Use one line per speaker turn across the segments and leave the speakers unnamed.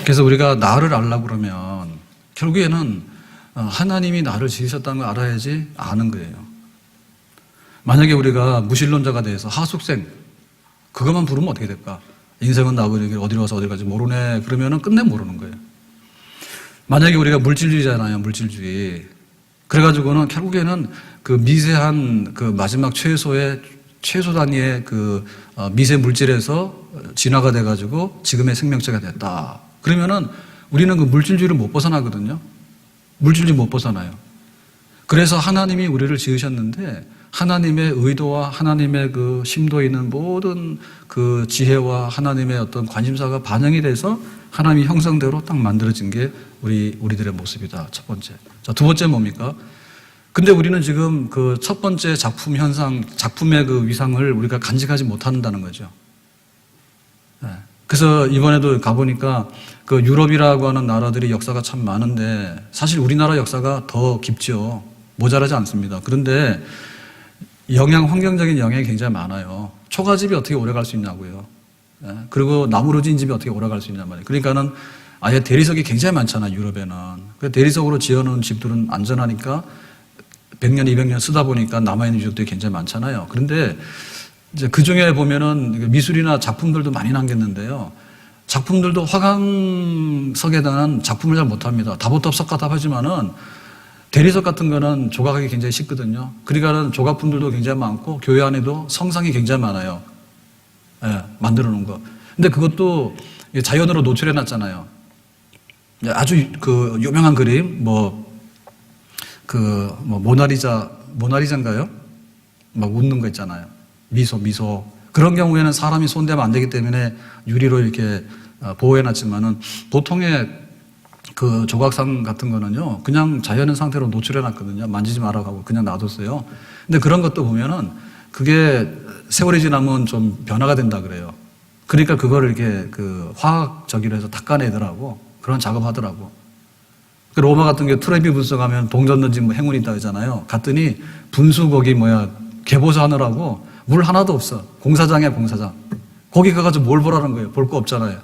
그래서 우리가 나를 알려고 그러면 결국에는 하나님이 나를 지으셨다는 걸 알아야지 아는 거예요. 만약에 우리가 무신론자가 돼서 하숙생 그것만 부르면 어떻게 될까? 인생은 나고 어디로 와서 어디 가지 모르네 그러면은 끝내 모르는 거예요. 만약에 우리가 물질주의잖아요. 물질주의. 그래가지고는 결국에는 그 미세한 그 마지막 최소 단위의 그 미세 물질에서 진화가 돼가지고 지금의 생명체가 됐다. 그러면은 우리는 그 물질주의를 못 벗어나거든요. 물질주의 못 벗어나요. 그래서 하나님이 우리를 지으셨는데 하나님의 의도와 하나님의 그 심도 있는 모든 그 지혜와 하나님의 어떤 관심사가 반영이 돼서 하나님의 형상대로 딱 만들어진 게 우리들의 모습이다. 첫 번째. 자, 두 번째 뭡니까? 근데 우리는 지금 그 첫 번째 작품 현상, 작품의 그 위상을 우리가 간직하지 못한다는 거죠. 네. 그래서 이번에도 가보니까 그 유럽이라고 하는 나라들이 역사가 참 많은데 사실 우리나라 역사가 더 깊죠. 모자라지 않습니다. 그런데 환경적인 영향이 굉장히 많아요. 초가집이 어떻게 오래 갈 수 있냐고요. 네. 그리고 나무로 지은 집이 어떻게 오래 갈 수 있냔 말이에요. 그러니까는 아예 대리석이 굉장히 많잖아요, 유럽에는. 대리석으로 지어놓은 집들은 안전하니까 100년, 200년 쓰다 보니까 남아있는 유적들이 굉장히 많잖아요. 그런데 이제 그 중에 보면은 미술이나 작품들도 많이 남겼는데요. 작품들도 화강석에 대한 작품을 잘 못합니다. 다보탑석 같아 하지만은 대리석 같은 거는 조각하기 굉장히 쉽거든요. 그러니까는 조각품들도 굉장히 많고 교회 안에도 성상이 굉장히 많아요. 예, 만들어 놓은 거. 근데 그것도 자연으로 노출해 놨잖아요. 아주 그 유명한 그림, 모나리자인가요? 막 웃는 거 있잖아요. 미소. 그런 경우에는 사람이 손대면 안 되기 때문에 유리로 이렇게 보호해 놨지만은 보통의 그 조각상 같은 거는요, 그냥 자연의 상태로 노출해 놨거든요. 만지지 말라고 하고 그냥 놔뒀어요. 근데 그런 것도 보면은 그게 세월이 지나면 좀 변화가 된다 그래요. 그러니까 그거를 이렇게 그 화학적으로 해서 닦아내더라고. 그런 작업하더라고. 로마 같은 게 트레비 분석하면 동전 던진 행운이 있다 그러잖아요. 갔더니 분수 거기 개보수 하느라고 물 하나도 없어. 공사장이야, 공사장. 거기 가가지고 뭘 보라는 거예요. 볼 거 없잖아요.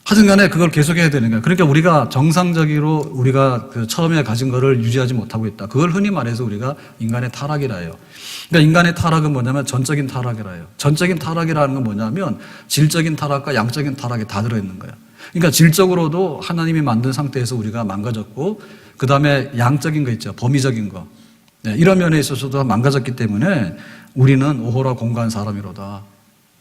하여튼 간에 그걸 계속해야 되는 거예요. 그러니까 우리가 정상적으로 우리가 그 처음에 가진 거를 유지하지 못하고 있다. 그걸 흔히 말해서 우리가 인간의 타락이라 해요. 그러니까 인간의 타락은 뭐냐면 전적인 타락이라 해요. 전적인 타락이라는 건 뭐냐면 질적인 타락과 양적인 타락이 다 들어있는 거예요. 그러니까 질적으로도 하나님이 만든 상태에서 우리가 망가졌고, 그 다음에 양적인 거 있죠. 범위적인 거. 네, 이런 면에 있어서도 망가졌기 때문에 우리는 오호라 공고한 사람이로다.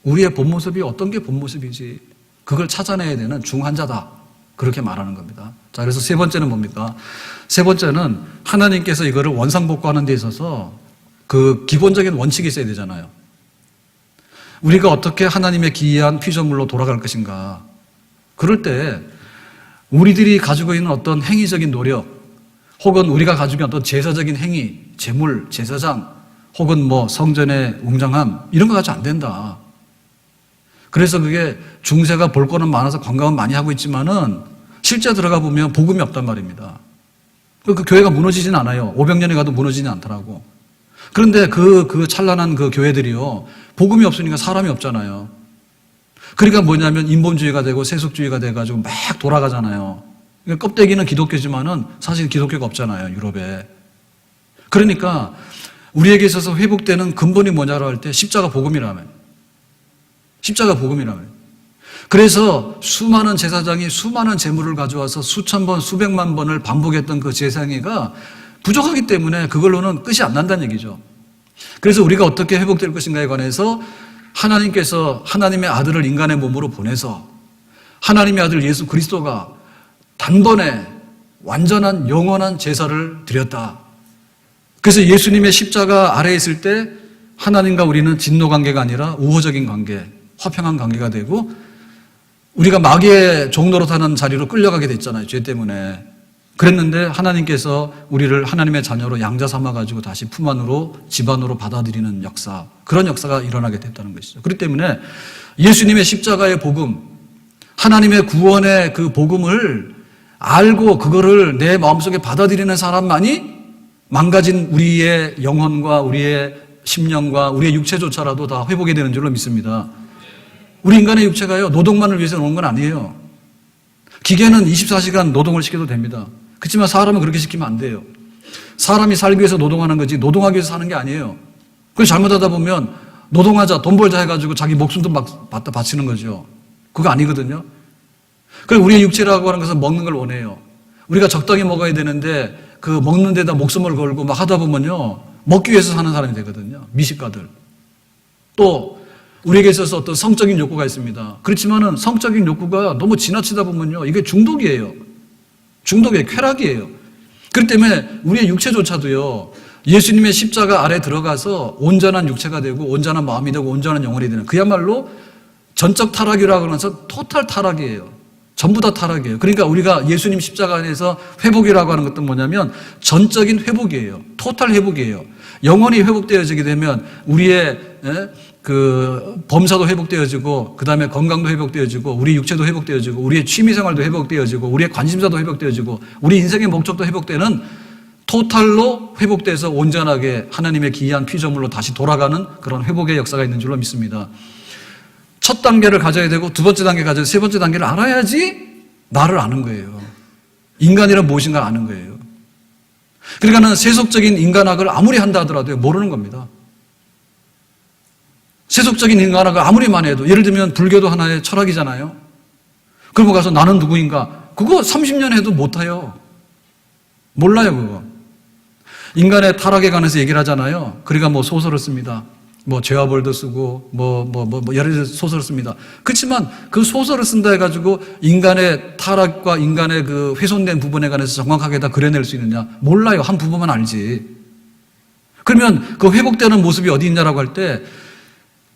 우리의 본 모습이 어떤 게 본 모습이지? 그걸 찾아내야 되는 중환자다. 그렇게 말하는 겁니다. 자, 그래서 세 번째는 뭡니까? 세 번째는 하나님께서 이거를 원상복구하는 데 있어서 그 기본적인 원칙이 있어야 되잖아요. 우리가 어떻게 하나님의 기이한 피조물로 돌아갈 것인가. 그럴 때 우리들이 가지고 있는 어떤 행위적인 노력 혹은 우리가 가지고 있는 어떤 제사적인 행위, 제물, 제사장 혹은 성전의 웅장함 이런 거 가지고 안 된다. 그래서 그게 중세가 볼 거는 많아서 관광은 많이 하고 있지만은 실제 들어가 보면 복음이 없단 말입니다. 그 교회가 무너지진 않아요. 500년에 가도 무너지진 않더라고. 그런데 그 찬란한 그 교회들이요. 복음이 없으니까 사람이 없잖아요. 그러니까 뭐냐면 인본주의가 되고 세속주의가 돼가지고 막 돌아가잖아요. 그러니까 껍데기는 기독교지만은 사실 기독교가 없잖아요, 유럽에. 그러니까 우리에게 있어서 회복되는 근본이 뭐냐고 할 때 십자가 복음이라면. 십자가 복음이라면. 그래서 수많은 제사장이 수많은 제물을 가져와서 수천 번, 수백만 번을 반복했던 그 제사행위가 부족하기 때문에 그걸로는 끝이 안 난다는 얘기죠. 그래서 우리가 어떻게 회복될 것인가에 관해서 하나님께서 하나님의 아들을 인간의 몸으로 보내서 하나님의 아들 예수 그리스도가 단번에 완전한 영원한 제사를 드렸다. 그래서 예수님의 십자가 아래에 있을 때 하나님과 우리는 진노 관계가 아니라 우호적인 관계, 화평한 관계가 되고 우리가 마귀의 종노릇하는 자리로 끌려가게 됐잖아요. 죄 때문에. 그랬는데 하나님께서 우리를 하나님의 자녀로 양자 삼아가지고 다시 품 안으로 집 안으로 받아들이는 역사, 그런 역사가 일어나게 됐다는 것이죠. 그렇기 때문에 예수님의 십자가의 복음, 하나님의 구원의 그 복음을 알고 그거를 내 마음속에 받아들이는 사람만이 망가진 우리의 영혼과 우리의 심령과 우리의 육체조차라도 다 회복이 되는 줄로 믿습니다. 우리 인간의 육체가요, 노동만을 위해서 놓은 건 아니에요. 기계는 24시간 노동을 시켜도 됩니다. 그렇지만 사람은 그렇게 시키면 안 돼요. 사람이 살기 위해서 노동하는 거지 노동하기 위해서 사는 게 아니에요. 그걸 잘못하다 보면 노동하자, 돈 벌자 해가지고 자기 목숨도 막 바치는 거죠. 그거 아니거든요. 그리고 우리의 육체라고 하는 것은 먹는 걸 원해요. 우리가 적당히 먹어야 되는데 그 먹는 데다 목숨을 걸고 막 하다 보면요. 먹기 위해서 사는 사람이 되거든요. 미식가들. 또 우리에게 있어서 어떤 성적인 욕구가 있습니다. 그렇지만은 성적인 욕구가 너무 지나치다 보면요. 이게 중독이에요. 중독의 쾌락이에요. 그렇기 때문에 우리의 육체조차도요. 예수님의 십자가 아래 들어가서 온전한 육체가 되고 온전한 마음이 되고 온전한 영혼이 되는 그야말로 전적 타락이라고 하면서 토탈 타락이에요. 전부 다 타락이에요. 그러니까 우리가 예수님 십자가 안에서 회복이라고 하는 것도 뭐냐면 전적인 회복이에요. 토탈 회복이에요. 영혼이 회복되어지게 되면 우리의 그 범사도 회복되어지고 그 다음에 건강도 회복되어지고 우리 육체도 회복되어지고 우리의 취미생활도 회복되어지고 우리의 관심사도 회복되어지고 우리 인생의 목적도 회복되는 토탈로 회복돼서 온전하게 하나님의 기이한 피조물로 다시 돌아가는 그런 회복의 역사가 있는 줄로 믿습니다. 첫 단계를 가져야 되고 두 번째 단계 가져야 세 번째 단계를 알아야지 나를 아는 거예요. 인간이란 무엇인가 아는 거예요. 그러니까는 세속적인 인간학을 아무리 한다 하더라도 모르는 겁니다. 세속적인 인간학을 아무리 많이 해도 예를 들면 불교도 하나의 철학이잖아요. 그러고 가서 나는 누구인가 그거 30년 해도 못해요. 몰라요 그거. 인간의 타락에 관해서 얘기를 하잖아요. 그러니까 뭐 소설을 씁니다. 뭐 죄와 벌도 쓰고 여러 가지 소설을 씁니다. 그렇지만 그 소설을 쓴다 해가지고 인간의 타락과 인간의 그 훼손된 부분에 관해서 정확하게 다 그려낼 수 있느냐? 몰라요. 한 부분만 알지. 그러면 그 회복되는 모습이 어디 있냐라고 할 때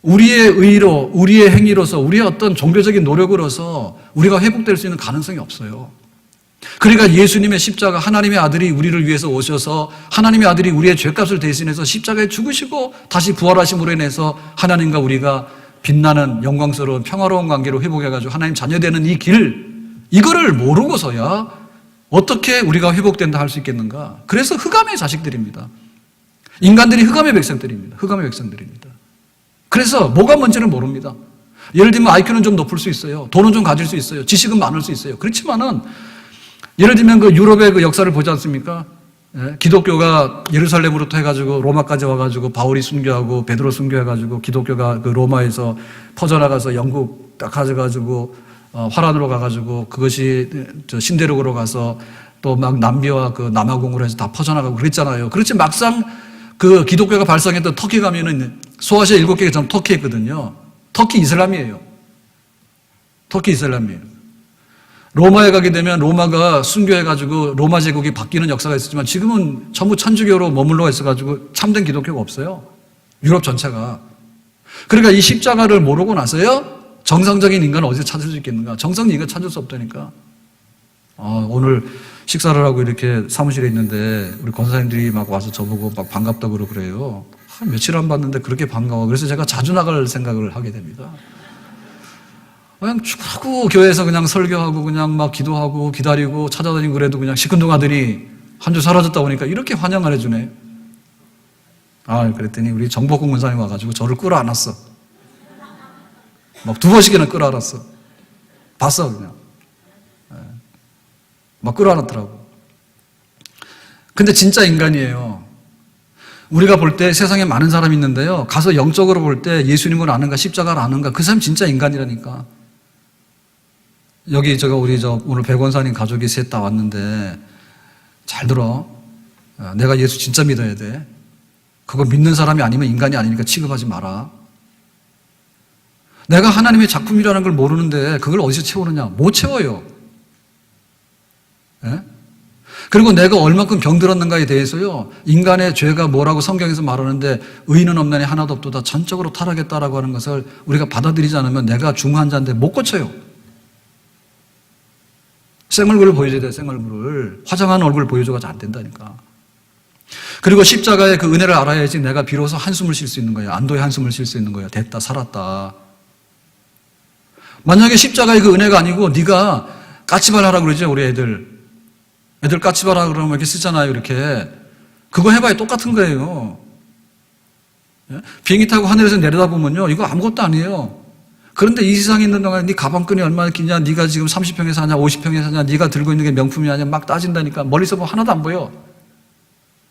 우리의 의로, 우리의 행위로서, 우리의 어떤 종교적인 노력으로서 우리가 회복될 수 있는 가능성이 없어요. 그러니까 예수님의 십자가, 하나님의 아들이 우리를 위해서 오셔서 하나님의 아들이 우리의 죄값을 대신해서 십자가에 죽으시고 다시 부활하심으로 인해서 하나님과 우리가 빛나는 영광스러운 평화로운 관계로 회복해가지고 하나님 자녀되는 이 길, 이거를 모르고서야 어떻게 우리가 회복된다 할 수 있겠는가? 그래서 흑암의 자식들입니다. 인간들이 흑암의 백성들입니다. 흑암의 백성들입니다. 그래서 뭐가 뭔지를 모릅니다. 예를 들면 IQ는 좀 높을 수 있어요. 돈은 좀 가질 수 있어요. 지식은 많을 수 있어요. 그렇지만은 예를 들면 그 유럽의 그 역사를 보지 않습니까? 예? 기독교가 예루살렘으로부터 해가지고 로마까지 와가지고 바울이 순교하고 베드로 순교해가지고 기독교가 그 로마에서 퍼져나가서 영국 딱 가져가지고 화란으로 가가지고 그것이 신대륙으로 가서 또 막 남비와 그 남아공으로 해서 다 퍼져나가고 그랬잖아요. 그렇지 막상 그 기독교가 발상했던 터키 가면은 소아시아 7개가 전 터키에 있거든요. 터키 이슬람이에요. 터키 이슬람이에요. 로마에 가게 되면 로마가 순교해가지고 로마 제국이 바뀌는 역사가 있었지만 지금은 전부 천주교로 머물러 있어가지고 참된 기독교가 없어요. 유럽 전체가. 그러니까 이 십자가를 모르고 나서요 정상적인 인간을 어디서 찾을 수 있겠는가? 정상적인 인간 찾을 수 없다니까. 오늘 식사를 하고 이렇게 사무실에 있는데 우리 권사님들이 막 와서 저보고 막 반갑다고 그래요. 며칠 안 봤는데 그렇게 반가워. 그래서 제가 자주 나갈 생각을 하게 됩니다. 그냥 축하고 교회에서 그냥 설교하고 그냥 막 기도하고 기다리고 찾아다니고 그래도 그냥 시큰둥하더니 한 주 사라졌다 보니까 이렇게 환영을 해주네. 그랬더니 우리 정복공 권사님 와가지고 저를 끌어안았어. 막 2번씩이나 끌어안았어. 봤어 그냥. 막 끌어안았더라고. 근데 진짜 인간이에요. 우리가 볼 때 세상에 많은 사람이 있는데요. 가서 영적으로 볼 때 예수님을 아는가 십자가를 아는가 그 사람 진짜 인간이라니까. 여기 우리 오늘 백원사님 가족이 셋 다 왔는데 잘 들어. 내가 예수 진짜 믿어야 돼. 그거 믿는 사람이 아니면 인간이 아니니까 취급하지 마라. 내가 하나님의 작품이라는 걸 모르는데 그걸 어디서 채우느냐? 못 채워요. 예? 그리고 내가 얼만큼 병들었는가에 대해서요, 인간의 죄가 뭐라고 성경에서 말하는데 의인은 없나니 하나도 없도다 전적으로 타락했다라고 하는 것을 우리가 받아들이지 않으면 내가 중환자인데 못 고쳐요. 생얼굴을 보여줘야 돼, 생얼굴을. 화장한 얼굴 보여줘가지고 안 된다니까. 그리고 십자가의 그 은혜를 알아야지 내가 비로소 한숨을 쉴 수 있는 거예요. 안도의 한숨을 쉴 수 있는 거예요. 됐다, 살았다. 만약에 십자가의 그 은혜가 아니고 네가 까치발 하라고 그러죠, 우리 애들 까치발 하라고 그러면 이렇게 쓰잖아요, 이렇게. 그거 해봐야 똑같은 거예요. 비행기 타고 하늘에서 내려다보면요, 이거 아무것도 아니에요. 그런데 이 세상에 있는 동안 네 가방끈이 얼마나 기냐, 네가 지금 30평에 사냐, 50평에 사냐, 네가 들고 있는 게 명품이 아니야, 막 따진다니까. 멀리서 보면 하나도 안 보여.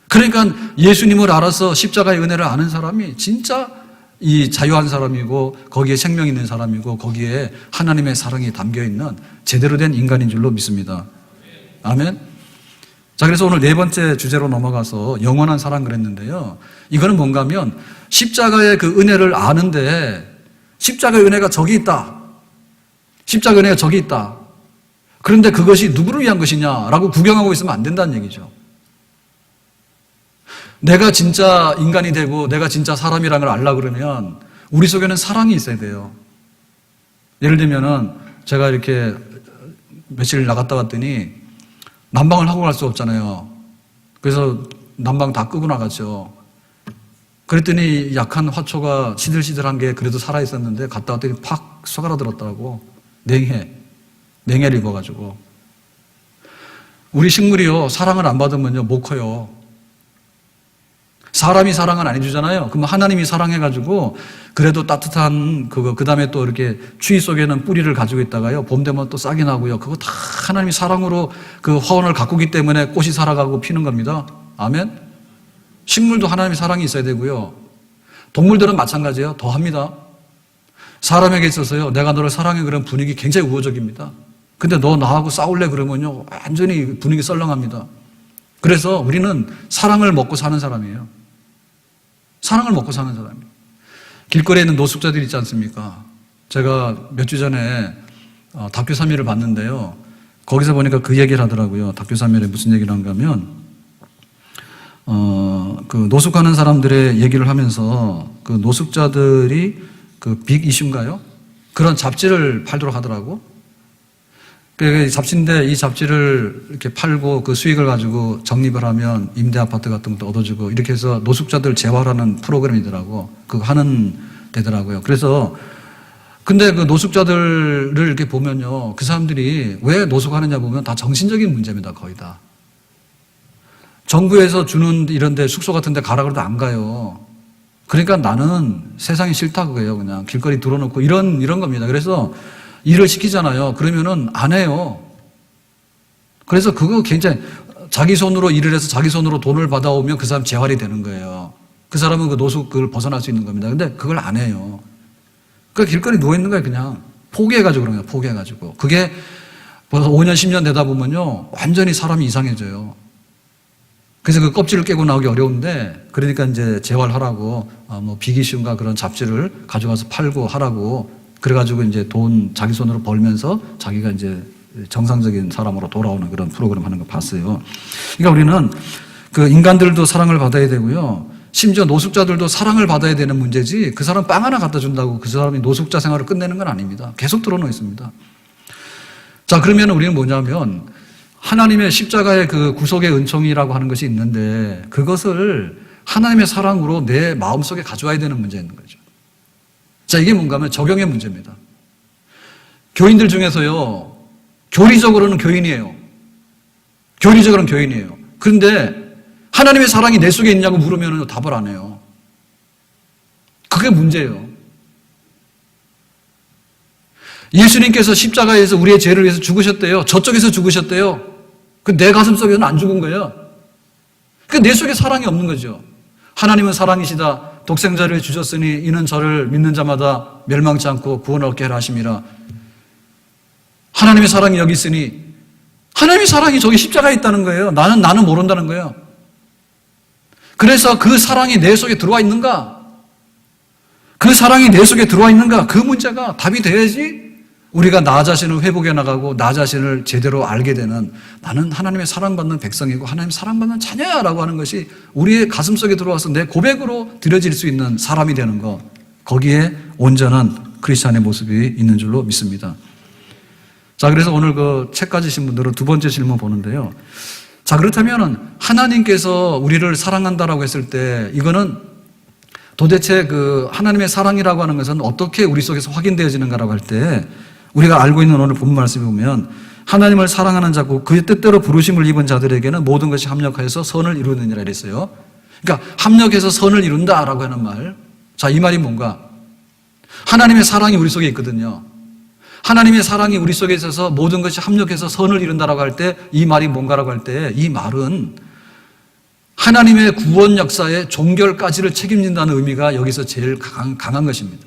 그러니까 예수님을 알아서 십자가의 은혜를 아는 사람이 진짜 이 자유한 사람이고, 거기에 생명이 있는 사람이고, 거기에 하나님의 사랑이 담겨있는 제대로 된 인간인 줄로 믿습니다. 아멘. 자, 그래서 오늘 네 번째 주제로 넘어가서 영원한 사랑 그랬는데요. 이거는 뭔가 하면 십자가의 그 은혜를 아는데, 십자가의 은혜가 저기 있다. 십자가의 은혜가 저기 있다. 그런데 그것이 누구를 위한 것이냐라고 구경하고 있으면 안 된다는 얘기죠. 내가 진짜 인간이 되고 내가 진짜 사람이라는 걸 알려고 그러면 우리 속에는 사랑이 있어야 돼요. 예를 들면은 제가 이렇게 며칠 나갔다 왔더니 난방을 하고 갈 수 없잖아요. 그래서 난방 다 끄고 나갔죠. 그랬더니 약한 화초가 시들시들한 게 그래도 살아있었는데 갔다 왔더니 팍 쏘가라들었더라고. 냉해를 입어가지고. 우리 식물이요, 사랑을 안 받으면요 못 커요. 사람이 사랑을 안 해주잖아요. 그럼 하나님이 사랑해가지고 그래도 따뜻한 그거, 그 다음에 또 이렇게 추위 속에는 뿌리를 가지고 있다가요, 봄 되면 또 싹이 나고요. 그거 다 하나님이 사랑으로 그 화원을 가꾸기 때문에 꽃이 살아가고 피는 겁니다. 아멘? 식물도 하나님의 사랑이 있어야 되고요. 동물들은 마찬가지예요. 더 합니다. 사람에게 있어서요, 내가 너를 사랑해 그런 분위기 굉장히 우호적입니다. 근데 너 나하고 싸울래 그러면요, 완전히 분위기 썰렁합니다. 그래서 우리는 사랑을 먹고 사는 사람이에요. 사랑을 먹고 사는 사람이에요. 길거리에 있는 노숙자들 있지 않습니까? 제가 몇 주 전에 다큐 3일을 봤는데요. 거기서 보니까 그 얘기를 하더라고요. 다큐 3일에 무슨 얘기를 한가 하면, 그 노숙하는 사람들의 얘기를 하면서 그 노숙자들이 그 빅 이슈인가요? 그런 잡지를 팔도록 하더라고. 그 잡지인데 이 잡지를 이렇게 팔고 그 수익을 가지고 적립을 하면 임대 아파트 같은 것도 얻어주고 이렇게 해서 노숙자들 재활하는 프로그램이더라고. 그거 하는 데더라고요. 그래서 근데 그 노숙자들을 이렇게 보면요, 그 사람들이 왜 노숙하느냐 보면 다 정신적인 문제입니다. 거의 다. 정부에서 주는 이런 데 숙소 같은 데 가라 그래도 안 가요. 그러니까 나는 세상이 싫다 그거예요. 그냥 길거리 들어놓고 이런 겁니다. 그래서 일을 시키잖아요. 그러면은 안 해요. 그래서 그거 굉장히 자기 손으로 일을 해서 자기 손으로 돈을 받아오면 그 사람 재활이 되는 거예요. 그 사람은 그 노숙을 벗어날 수 있는 겁니다. 근데 그걸 안 해요. 그러니까 길거리 누워있는 거예요. 그냥 포기해가지고 그런 거예요. 포기해가지고. 그게 벌써 5년, 10년 되다 보면요, 완전히 사람이 이상해져요. 그래서 그 껍질을 깨고 나오기 어려운데, 그러니까 이제 재활하라고, 뭐 비기시움과 그런 잡지를 가져가서 팔고 하라고, 그래가지고 이제 돈 자기 손으로 벌면서 자기가 이제 정상적인 사람으로 돌아오는 그런 프로그램 하는 거 봤어요. 그러니까 우리는 그 인간들도 사랑을 받아야 되고요. 심지어 노숙자들도 사랑을 받아야 되는 문제지, 그 사람 빵 하나 갖다 준다고 그 사람이 노숙자 생활을 끝내는 건 아닙니다. 계속 들어놓여 있습니다. 자, 그러면 우리는 뭐냐면, 하나님의 십자가의 그 구속의 은총이라고 하는 것이 있는데, 그것을 하나님의 사랑으로 내 마음속에 가져와야 되는 문제인 거죠. 자, 이게 뭔가 하면 적용의 문제입니다. 교인들 중에서요, 교리적으로는 교인이에요. 교리적으로는 교인이에요. 그런데 하나님의 사랑이 내 속에 있냐고 물으면 답을 안 해요. 그게 문제예요. 예수님께서 십자가에서 우리의 죄를 위해서 죽으셨대요. 저쪽에서 죽으셨대요. 그 내 가슴 속에서는 안 죽은 거예요. 그 내 속에 사랑이 없는 거죠. 하나님은 사랑이시다. 독생자를 주셨으니 이는 저를 믿는 자마다 멸망치 않고 구원을 얻게 하라 하심이라. 하나님의 사랑이 여기 있으니, 하나님의 사랑이 저기 십자가에 있다는 거예요. 나는 모른다는 거예요. 그래서 그 사랑이 내 속에 들어와 있는가? 그 사랑이 내 속에 들어와 있는가? 그 문제가 답이 돼야지 우리가 나 자신을 회복해 나가고 나 자신을 제대로 알게 되는, 나는 하나님의 사랑받는 백성이고 하나님 사랑받는 자녀야라고 하는 것이 우리의 가슴 속에 들어와서 내 고백으로 드려질 수 있는 사람이 되는 것, 거기에 온전한 크리스찬의 모습이 있는 줄로 믿습니다. 자, 그래서 오늘 그 책 가지신 분들은 두 번째 질문 보는데요. 자, 그렇다면 하나님께서 우리를 사랑한다라고 했을 때, 이거는 도대체 그 하나님의 사랑이라고 하는 것은 어떻게 우리 속에서 확인되어지는가라고 할 때, 우리가 알고 있는 오늘 본문 말씀에 보면, 하나님을 사랑하는 자고 그의 뜻대로 부르심을 입은 자들에게는 모든 것이 합력하여서 선을 이루느니라 이랬어요. 그러니까 합력해서 선을 이룬다라고 하는 말. 자, 이 말이 뭔가? 하나님의 사랑이 우리 속에 있거든요. 하나님의 사랑이 우리 속에 있어서 모든 것이 합력해서 선을 이룬다라고 할 때 이 말이 뭔가라고 할 때 이 말은 하나님의 구원 역사의 종결까지를 책임진다는 의미가 여기서 제일 강한 것입니다.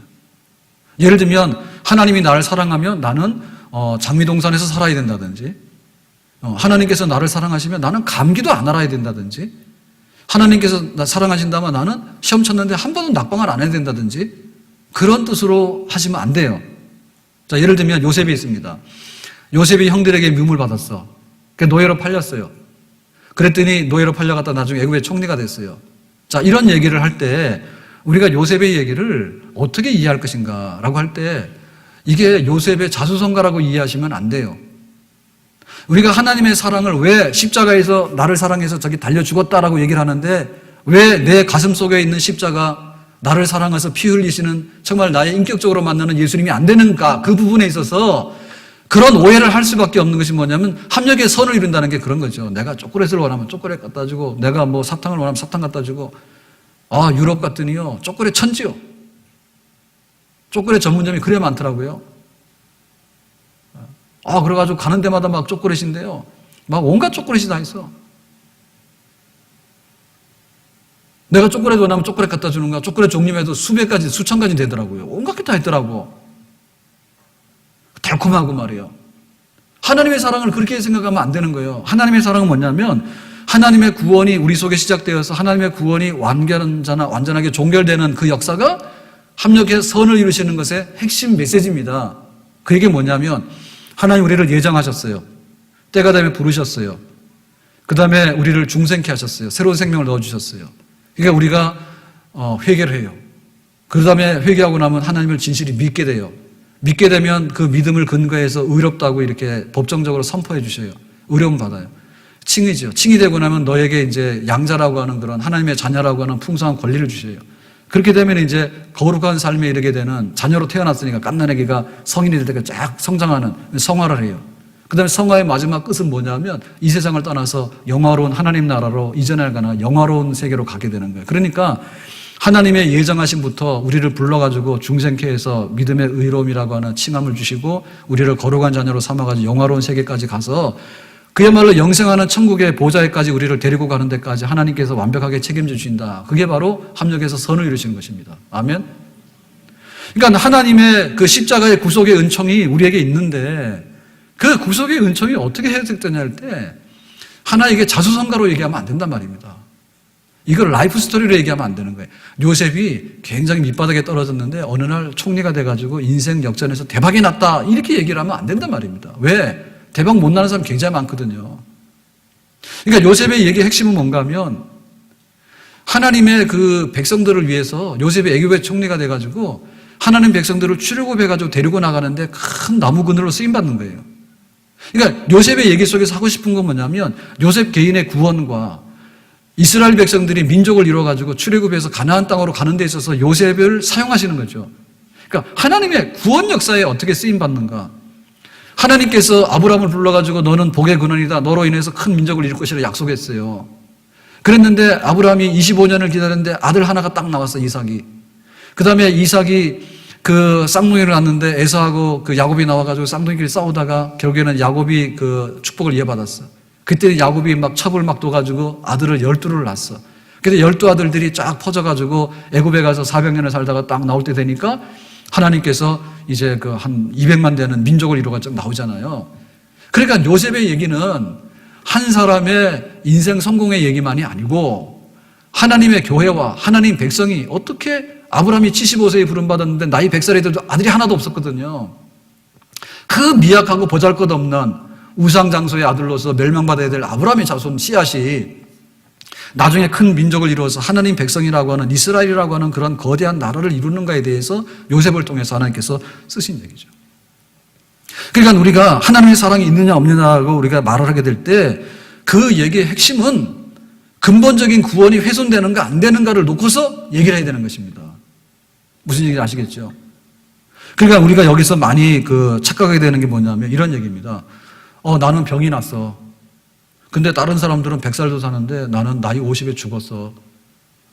예를 들면 하나님이 나를 사랑하면 나는 장미동산에서 살아야 된다든지, 하나님께서 나를 사랑하시면 나는 감기도 안 앓아야 된다든지, 하나님께서 나 사랑하신다면 나는 시험 쳤는데 한 번은 낙방을 안 해야 된다든지, 그런 뜻으로 하시면 안 돼요. 자, 예를 들면 요셉이 있습니다. 요셉이 형들에게 미움을 받았어. 그래서 노예로 팔렸어요. 그랬더니 노예로 팔려갔다 나중에 애굽의 총리가 됐어요. 자, 이런 얘기를 할 때 우리가 요셉의 얘기를 어떻게 이해할 것인가 라고 할 때 이게 요셉의 자수성가라고 이해하시면 안 돼요. 우리가 하나님의 사랑을 왜 십자가에서 나를 사랑해서 저기 달려 죽었다라고 얘기를 하는데 왜 내 가슴 속에 있는 십자가 나를 사랑해서 피 흘리시는 정말 나의 인격적으로 만나는 예수님이 안 되는가, 그 부분에 있어서 그런 오해를 할 수밖에 없는 것이 뭐냐면 합력의 선을 이룬다는 게 그런 거죠. 내가 초콜릿을 원하면 초콜릿 갖다 주고, 내가 뭐 사탕을 원하면 사탕 갖다 주고. 아, 유럽 갔더니요 초콜릿 천지요. 초콜릿 전문점이 그래 많더라고요. 아, 그래가지고 가는 데마다 막 초콜릿인데요, 막 온갖 초콜릿이 다 있어. 내가 초콜릿 원하면 초콜릿 갖다 주는 거야. 초콜릿 종류에도 수백 가지, 수천 가지 되더라고요. 온갖 게 다 있더라고. 달콤하고 말이에요. 하나님의 사랑을 그렇게 생각하면 안 되는 거예요. 하나님의 사랑은 뭐냐면 하나님의 구원이 우리 속에 시작되어서 하나님의 구원이 완전하게 종결되는 그 역사가 합력해서 선을 이루시는 것의 핵심 메시지입니다. 그게 뭐냐면 하나님 우리를 예정하셨어요. 때가 되면 부르셨어요. 그 다음에 우리를 중생케 하셨어요. 새로운 생명을 넣어주셨어요. 그러니까 우리가 회개를 해요. 그 다음에 회개하고 나면 하나님을 진실히 믿게 돼요. 믿게 되면 그 믿음을 근거해서 의롭다고 이렇게 법정적으로 선포해 주셔요. 의로움 받아요. 칭이죠. 칭이 되고 나면 너에게 이제 양자라고 하는 그런 하나님의 자녀라고 하는 풍성한 권리를 주셔요. 그렇게 되면 이제 거룩한 삶에 이르게 되는, 자녀로 태어났으니까 갓난아기가 성인이 될 때까지 쫙 성장하는 성화를 해요. 그 다음에 성화의 마지막 끝은 뭐냐면 이 세상을 떠나서 영화로운 하나님 나라로 이전해가는 영화로운 세계로 가게 되는 거예요. 그러니까 하나님의 예정하심부터 우리를 불러가지고 중생케 해서 믿음의 의로움이라고 하는 칭함을 주시고 우리를 거룩한 자녀로 삼아가지고 영화로운 세계까지 가서 그야말로 영생하는 천국의 보좌에까지 우리를 데리고 가는 데까지 하나님께서 완벽하게 책임져 주신다. 그게 바로 합력해서 선을 이루신 것입니다. 아멘. 그러니까 하나님의 그 십자가의 구속의 은총이 우리에게 있는데 그 구속의 은총이 어떻게 해석되냐 할 때 하나에게 자수성가로 얘기하면 안 된단 말입니다. 이걸 라이프 스토리로 얘기하면 안 되는 거예요. 요셉이 굉장히 밑바닥에 떨어졌는데 어느 날 총리가 돼가지고 인생 역전에서 대박이 났다, 이렇게 얘기를 하면 안 된단 말입니다. 왜? 대박 못 나는 사람 굉장히 많거든요. 그러니까 요셉의 얘기의 핵심은 뭔가 하면 하나님의 그 백성들을 위해서 요셉이 애굽의 총리가 돼가지고 하나님 백성들을 출애굽해가지고 데리고 나가는데 큰 나무 그늘로 쓰임받는 거예요. 그러니까 요셉의 얘기 속에서 하고 싶은 건 뭐냐면 요셉 개인의 구원과 이스라엘 백성들이 민족을 이루어가지고 출애굽해서 가나안 땅으로 가는 데 있어서 요셉을 사용하시는 거죠. 그러니까 하나님의 구원 역사에 어떻게 쓰임받는가. 하나님께서 아브라함을 불러가지고 너는 복의 근원이다, 너로 인해서 큰 민족을 이룰 것이라 약속했어요. 그랬는데 아브라함이 25년을 기다렸는데 아들 하나가 딱 나왔어, 이삭이. 그 다음에 이삭이 그 쌍둥이를 낳았는데 에서하고 그 야곱이 나와가지고 쌍둥이끼리 싸우다가 결국에는 야곱이 그 축복을 이어받았어. 그때 야곱이 막 첩을 막 둬가지고 아들을 12를 낳았어. 근데 12아들들이 쫙 퍼져가지고 애굽에 가서 400년을 살다가 딱 나올 때 되니까 하나님께서 이제 그 한 200만 되는 민족을 이루어가지고 나오잖아요. 그러니까 요셉의 얘기는 한 사람의 인생 성공의 얘기만이 아니고 하나님의 교회와 하나님 백성이 어떻게, 아브라함이 75세에 부름받았는데 나이 100살이 돼도 아들이 하나도 없었거든요. 그 미약하고 보잘것없는 우상장소의 아들로서 멸망받아야 될 아브라함의 자손 씨앗이 나중에 큰 민족을 이루어서 하나님 백성이라고 하는, 이스라엘이라고 하는 그런 거대한 나라를 이루는가에 대해서 요셉을 통해서 하나님께서 쓰신 얘기죠. 그러니까 우리가 하나님의 사랑이 있느냐 없느냐고 우리가 말을 하게 될 때 그 얘기의 핵심은 근본적인 구원이 훼손되는가 안 되는가를 놓고서 얘기를 해야 되는 것입니다. 무슨 얘기인지 아시겠죠? 그러니까 우리가 여기서 많이 착각하게 되는 게 뭐냐면 이런 얘기입니다. 나는 병이 났어. 근데 다른 사람들은 100살도 사는데 나는 나이 50에 죽었어.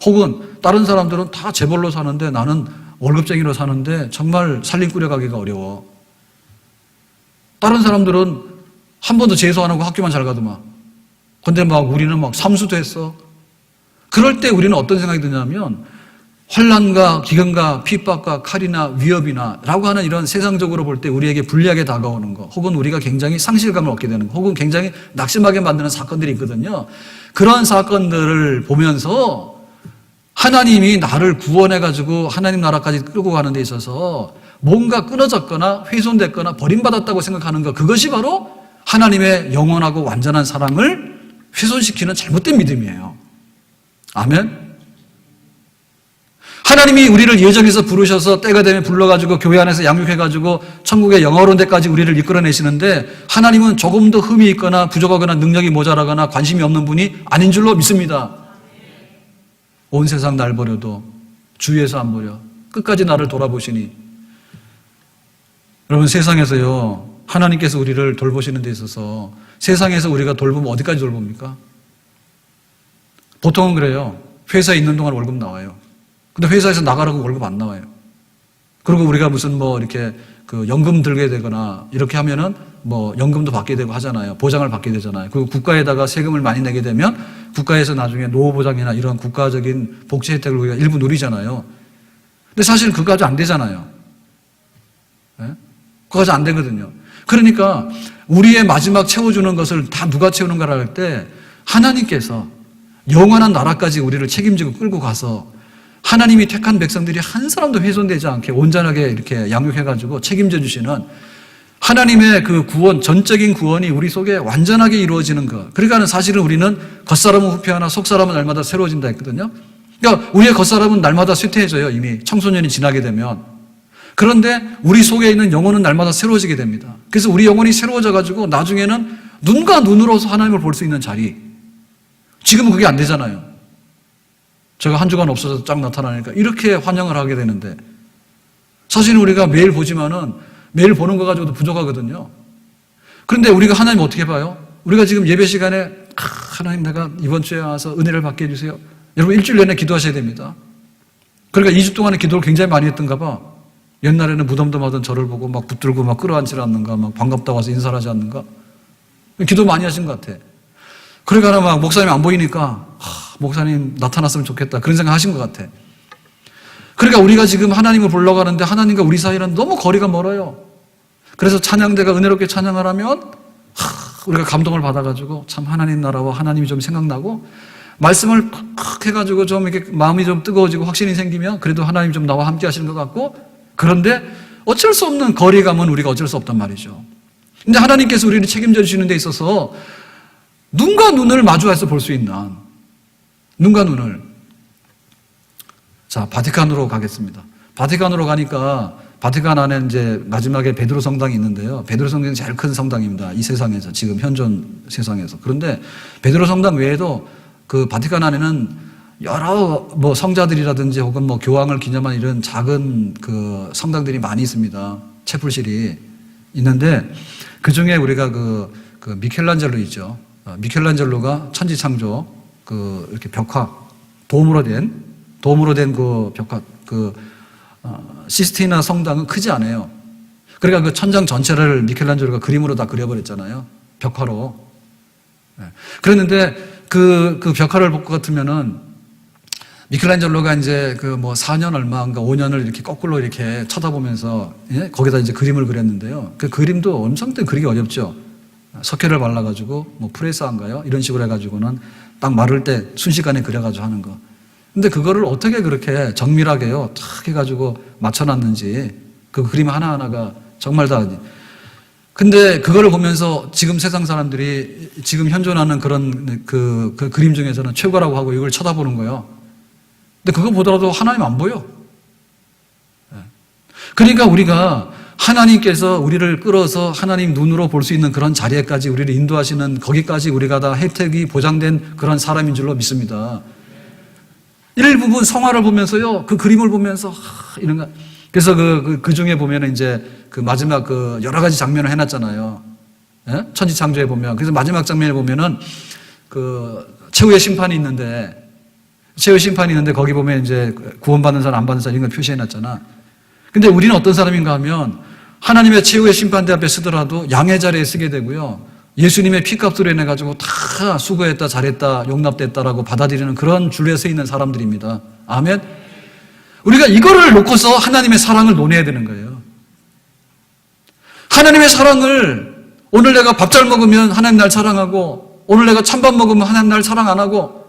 혹은 다른 사람들은 다 재벌로 사는데 나는 월급쟁이로 사는데 정말 살림 꾸려가기가 어려워. 다른 사람들은 한 번도 재수 안 하고 학교만 잘 가더만. 근데 막 우리는 막 삼수도 했어. 그럴 때 우리는 어떤 생각이 드냐면 환난과 기근과 핍박과 칼이나 위협이나 라고 하는 이런 세상적으로 볼 때 우리에게 불리하게 다가오는 거, 혹은 우리가 굉장히 상실감을 얻게 되는 거, 혹은 굉장히 낙심하게 만드는 사건들이 있거든요. 그런 사건들을 보면서 하나님이 나를 구원해가지고 하나님 나라까지 끌고 가는 데 있어서 뭔가 끊어졌거나 훼손됐거나 버림받았다고 생각하는 것, 그것이 바로 하나님의 영원하고 완전한 사랑을 훼손시키는 잘못된 믿음이에요. 아멘? 하나님이 우리를 예정해서 부르셔서 때가 되면 불러가지고 교회 안에서 양육해가지고 천국의 영화로운 데까지 우리를 이끌어내시는데 하나님은 조금 더 흠이 있거나 부족하거나 능력이 모자라거나 관심이 없는 분이 아닌 줄로 믿습니다. 온 세상 날 버려도 주위에서 안 버려. 끝까지 나를 돌아보시니. 여러분, 세상에서요, 하나님께서 우리를 돌보시는 데 있어서 세상에서 우리가 돌보면 어디까지 돌봅니까? 보통은 그래요. 회사에 있는 동안 월급 나와요. 근데 회사에서 나가라고 월급 안 나와요. 그리고 우리가 무슨 뭐 이렇게 그 연금 들게 되거나 이렇게 하면은 뭐 연금도 받게 되고 하잖아요. 보장을 받게 되잖아요. 그리고 국가에다가 세금을 많이 내게 되면 국가에서 나중에 노후보장이나 이런 국가적인 복지 혜택을 우리가 일부 누리잖아요. 근데 사실 그거까지 안 되잖아요. 네? 그거까지 안 되거든요. 그러니까 우리의 마지막 채워주는 것을 다 누가 채우는가를 할 때 하나님께서 영원한 나라까지 우리를 책임지고 끌고 가서 하나님이 택한 백성들이 한 사람도 훼손되지 않게 온전하게 이렇게 양육해가지고 책임져 주시는 하나님의 그 구원, 전적인 구원이 우리 속에 완전하게 이루어지는 것. 그러니까 사실은 우리는 겉사람은 후패하나 속사람은 날마다 새로워진다 했거든요. 그러니까 우리의 겉사람은 날마다 쇠퇴해져요. 이미 청소년이 지나게 되면. 그런데 우리 속에 있는 영혼은 날마다 새로워지게 됩니다. 그래서 우리 영혼이 새로워져가지고 나중에는 눈과 눈으로서 하나님을 볼 수 있는 자리. 지금은 그게 안 되잖아요. 제가 한 주간 없어져서 쫙 나타나니까 이렇게 환영을 하게 되는데 사실은 우리가 매일 보지만은 매일 보는 거 가지고도 부족하거든요. 그런데 우리가 하나님 어떻게 봐요? 우리가 지금 예배 시간에 하나님 내가 이번 주에 와서 은혜를 받게 해주세요. 여러분 일주일 내내 기도하셔야 됩니다. 그러니까 2주 동안에 기도를 굉장히 많이 했던가 봐. 옛날에는 무덤덤하던 저를 보고 막 붙들고 막 끌어안지를 않는가, 막 반갑다 와서 인사를 하지 않는가. 기도 많이 하신 것 같아. 그러니까 막 목사님 안 보이니까 목사님 나타났으면 좋겠다 그런 생각 하신 것 같아. 그러니까 우리가 지금 하나님을 보려고 하는데 하나님과 우리 사이는 너무 거리가 멀어요. 그래서 찬양대가 은혜롭게 찬양을 하면 우리가 감동을 받아가지고 참 하나님 나라와 하나님이 좀 생각나고 말씀을 팍 해가지고 좀 이렇게 마음이 좀 뜨거워지고 확신이 생기면 그래도 하나님 좀 나와 함께 하시는 것 같고, 그런데 어쩔 수 없는 거리감은 우리가 어쩔 수 없단 말이죠. 근데 하나님께서 우리를 책임져 주시는 데 있어서 눈과 눈을 마주해서 볼 수 있는, 눈과 눈을. 자, 바티칸으로 가겠습니다. 바티칸으로 가니까 바티칸 안에 이제 마지막에 베드로 성당이 있는데요. 베드로 성당이 제일 큰 성당입니다. 이 세상에서, 지금 현존 세상에서. 그런데 베드로 성당 외에도 그 바티칸 안에는 여러 뭐 성자들이라든지 혹은 뭐 교황을 기념한 이런 작은 그 성당들이 많이 있습니다. 채플실이 있는데 그 중에 우리가 그 미켈란젤로 있죠. 미켈란젤로가 천지창조 그 이렇게 벽화 도움으로 된 그 벽화 시스티나 성당은 크지 않아요. 그러니까 그 천장 전체를 미켈란젤로가 그림으로 다 그려버렸잖아요. 벽화로. 그랬는데 그 벽화를 볼 것 같으면은 미켈란젤로가 이제 그 뭐 4년 얼마인가 5년을 이렇게 거꾸로 이렇게 쳐다보면서 거기다 이제 그림을 그렸는데요. 그 그림도 엄청 그리기 어렵죠. 석회를 발라가지고 뭐 프레스한가요? 이런 식으로 해가지고는 딱 마를 때 순식간에 그려가지고 하는 거. 근데 그거를 어떻게 그렇게 정밀하게요 탁 해가지고 맞춰놨는지 그 그림 하나하나가 정말 다. 근데 그거를 보면서 지금 세상 사람들이 지금 현존하는 그런 그 그림 중에서는 최고라고 하고 이걸 쳐다보는 거예요. 근데 그거 보더라도 하나님 안 보여. 그러니까 우리가 하나님께서 우리를 끌어서 하나님 눈으로 볼 수 있는 그런 자리에까지 우리를 인도하시는 거기까지 우리가 다 혜택이 보장된 그런 사람인 줄로 믿습니다. 일부분 성화를 보면서요, 그 그림을 보면서 이런 거. 그래서 그 중에 보면은 이제 그 마지막 그 여러 가지 장면을 해놨잖아요. 예? 천지창조에 보면. 그래서 마지막 장면에 보면은 그 최후의 심판이 있는데 최후 심판이 있는데 거기 보면 이제 구원받는 사람, 안 받는 사람 이런 걸 표시해놨잖아. 근데 우리는 어떤 사람인가 하면 하나님의 최후의 심판대 앞에 쓰더라도 양의 자리에 쓰게 되고요. 예수님의 피값으로 인해 가지고 다 수고했다, 잘했다, 용납됐다라고 받아들이는 그런 줄에 서 있는 사람들입니다. 아멘. 우리가 이거를 놓고서 하나님의 사랑을 논해야 되는 거예요. 하나님의 사랑을 오늘 내가 밥 잘 먹으면 하나님 날 사랑하고 오늘 내가 찬밥 먹으면 하나님 날 사랑 안 하고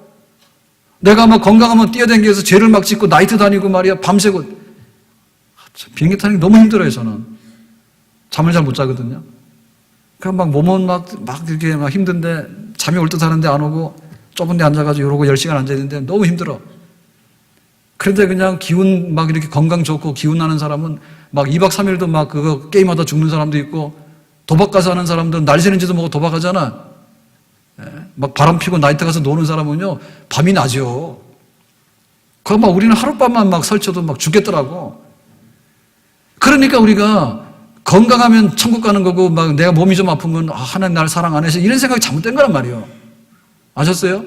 내가 막 건강하면 뛰어다니면서 죄를 막 짓고 나이트 다니고 말이야 밤새고 비행기 타는 게 너무 힘들어요. 저는 잠을 잘 못 자거든요. 그러니까 막 몸은 막 이렇게 막 힘든데 잠이 올 듯 하는데 안 오고 좁은 데 앉아가지고 이러고 10시간 앉아있는데 너무 힘들어. 그런데 그냥 기운 막 이렇게 건강 좋고 기운 나는 사람은 막 2박 3일도 막 그거 게임하다 죽는 사람도 있고 도박 가서 하는 사람들은 날 새는지도 모르고 도박하잖아. 막 바람 피고 나이트 가서 노는 사람은요 밤이 나죠. 그럼 막 우리는 하룻밤만 막 설쳐도 막 죽겠더라고. 그러니까 우리가 건강하면 천국 가는 거고 막 내가 몸이 좀 아프면 하나님 나를 사랑 안 해서 이런 생각이 잘못된 거란 말이에요. 아셨어요?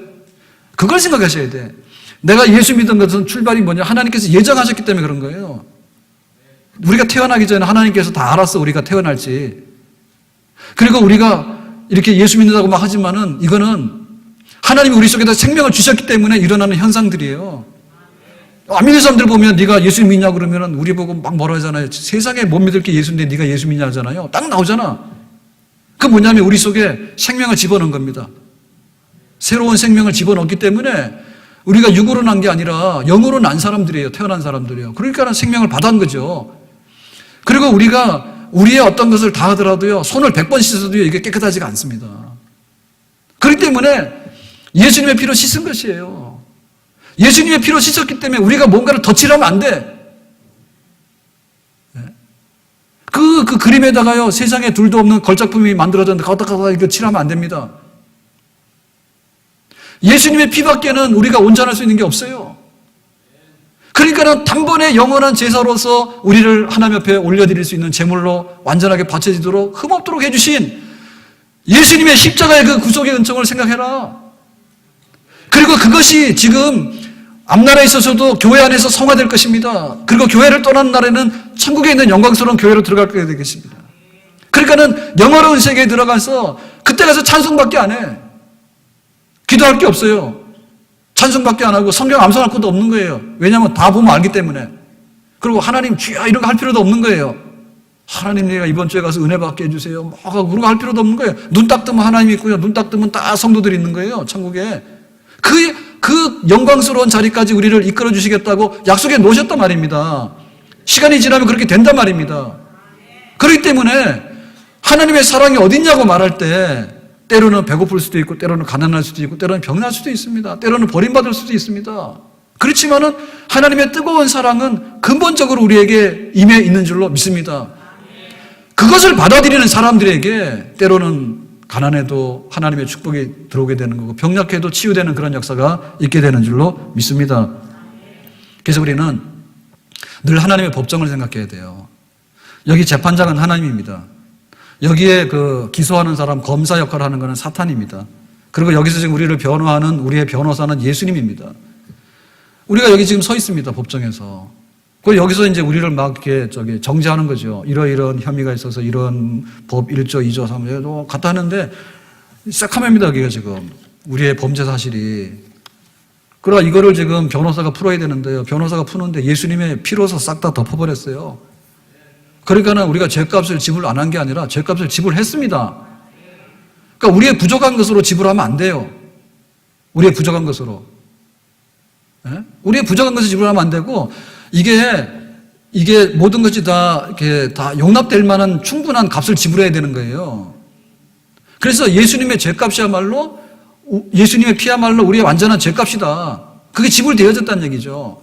그걸 생각하셔야 돼. 내가 예수 믿은 것은 출발이 뭐냐? 하나님께서 예정하셨기 때문에 그런 거예요. 우리가 태어나기 전에 하나님께서 다 알았어. 우리가 태어날지. 그리고 우리가 이렇게 예수 믿는다고 막 하지만은 이거는 하나님이 우리 속에다 생명을 주셨기 때문에 일어나는 현상들이에요. 안 믿는 사람들 보면 네가 예수 믿냐 그러면은 우리 보고 막 뭐라 하잖아요. 세상에 못 믿을 게 예수인데 네가 예수 믿냐 하잖아요. 딱 나오잖아. 그 뭐냐면 우리 속에 생명을 집어넣은 겁니다. 새로운 생명을 집어넣기 때문에 우리가 육으로 난 게 아니라 영으로 난 사람들이에요. 태어난 사람들이에요. 그러니까 생명을 받은 거죠. 그리고 우리가 우리의 어떤 것을 다 하더라도요. 손을 100번 씻어도 이게 깨끗하지가 않습니다. 그렇기 때문에 예수님의 피로 씻은 것이에요. 예수님의 피로 씻었기 때문에 우리가 뭔가를 덧칠하면 안 돼. 그 그림에다가요. 세상에 둘도 없는 걸작품이 만들어졌는데 거기다가 이거 칠하면 안 됩니다. 예수님의 피밖에는 우리가 온전할 수 있는 게 없어요. 그러니까는 단번에 영원한 제사로서 우리를 하나님 앞에 올려드릴 수 있는 제물로 완전하게 바쳐지도록 흠없도록 해주신 예수님의 십자가의 그 구속의 은총을 생각해라. 그리고 그것이 지금 앞날에 있어서도 교회 안에서 성화될 것입니다. 그리고 교회를 떠나는 날에는 천국에 있는 영광스러운 교회로 들어가게 되겠습니다. 그러니까는 영화로운 세계에 들어가서 그때 가서 찬송밖에 안 해. 기도할 게 없어요. 찬송밖에 안 하고 성경 암송할 것도 없는 거예요. 왜냐하면 다 보면 알기 때문에. 그리고 하나님 주여 이런 거 할 필요도 없는 거예요. 하나님 내가 이번 주에 가서 은혜 받게 해주세요. 그러고 할 필요도 없는 거예요. 눈 딱 뜨면 하나님이 있고요. 눈 딱 뜨면 다 성도들이 있는 거예요. 천국에. 그 영광스러운 자리까지 우리를 이끌어 주시겠다고 약속해 놓으셨단 말입니다. 시간이 지나면 그렇게 된단 말입니다. 그렇기 때문에 하나님의 사랑이 어딨냐고 말할 때 때로는 배고플 수도 있고 때로는 가난할 수도 있고 때로는 병날 수도 있습니다. 때로는 버림받을 수도 있습니다. 그렇지만은 하나님의 뜨거운 사랑은 근본적으로 우리에게 임해 있는 줄로 믿습니다. 그것을 받아들이는 사람들에게 때로는 가난해도 하나님의 축복이 들어오게 되는 거고 병약해도 치유되는 그런 역사가 있게 되는 줄로 믿습니다. 그래서 우리는 늘 하나님의 법정을 생각해야 돼요. 여기 재판장은 하나님입니다. 여기에 그 기소하는 사람, 검사 역할을 하는 것은 사탄입니다. 그리고 여기서 지금 우리를 변호하는 우리의 변호사는 예수님입니다. 우리가 여기 지금 서 있습니다. 법정에서. 그리고 여기서 이제 우리를 막 이렇게 정죄하는 거죠. 이러이러한 혐의가 있어서 이런 법 1조, 2조, 3조 갖다 하는데 새카매입니다. 여기가 지금. 우리의 범죄 사실이. 그러나 이거를 지금 변호사가 풀어야 되는데요. 변호사가 푸는데 예수님의 피로서 싹 다 덮어버렸어요. 그러니까는 우리가 죄값을 지불 안 한 게 아니라 죄값을 지불했습니다. 그러니까 우리의 부족한 것으로 지불하면 안 돼요. 우리의 부족한 것으로. 우리의 부족한 것을 지불하면 안 되고 이게 모든 것이 다 이렇게 다 용납될 만한 충분한 값을 지불해야 되는 거예요. 그래서 예수님의 죄값이야말로 예수님의 피야말로 우리의 완전한 죄값이다. 그게 지불되어졌다는 얘기죠.